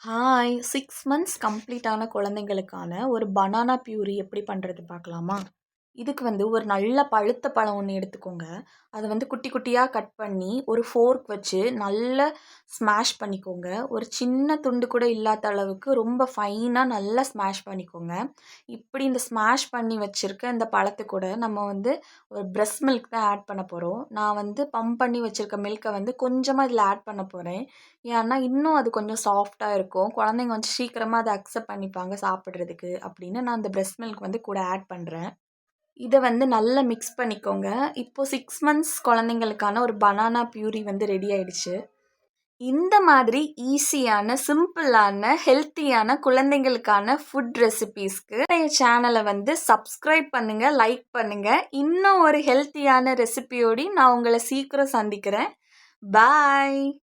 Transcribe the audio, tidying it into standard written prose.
Hi 6 months complete ஆன குழந்தைங்களுக்கான ஒரு banana பியூரி எப்படி பண்ணுறது பார்க்கலாமா? இதுக்கு ஒரு நல்ல பழுத்த பழம் ஒன்று எடுத்துக்கோங்க. அதை குட்டி குட்டியாக கட் பண்ணி ஒரு ஃபோர்க் வச்சு நல்லா ஸ்மாஷ் பண்ணிக்கோங்க. ஒரு சின்ன துண்டு கூட இல்லாத அளவுக்கு ரொம்ப ஃபைனாக நல்லா ஸ்மாஷ் பண்ணிக்கோங்க. இப்படி இந்த ஸ்மாஷ் பண்ணி வச்சுருக்க இந்த பழத்து கூட நம்ம ஒரு பிரஸ்ட் மில்க் தான் ஆட் பண்ண போகிறோம். நான் பம்ப் பண்ணி வச்சுருக்க மில்கை கொஞ்சமாக இதில் ஆட் பண்ண போகிறேன். ஏன்னா இன்னும் அது கொஞ்சம் சாஃப்டாக இருக்கும், குழந்தைங்க சீக்கிரமாக அதை அக்செப்ட் பண்ணிப்பாங்க சாப்பிட்றதுக்கு அப்படின்னு நான் இந்த பிரஸ்ட் மில்க் கூட ஆட் பண்ணுறேன். இதை நல்லா மிக்ஸ் பண்ணிக்கோங்க. இப்போது 6 மந்த்ஸ் குழந்தைங்களுக்கான ஒரு பனானா பியூரி ரெடி ஆயிடுச்சு. இந்த மாதிரி ஈஸியான, சிம்பிளான, ஹெல்த்தியான குழந்தைங்களுக்கான ஃபுட் ரெசிபீஸ்க்கு என் சேனலை சப்ஸ்கிரைப் பண்ணுங்கள், லைக் பண்ணுங்கள். இன்னும் ஒரு ஹெல்த்தியான ரெசிபியோடு நான் உங்களை சீக்கிரம் சந்திக்கிறேன். பாய்.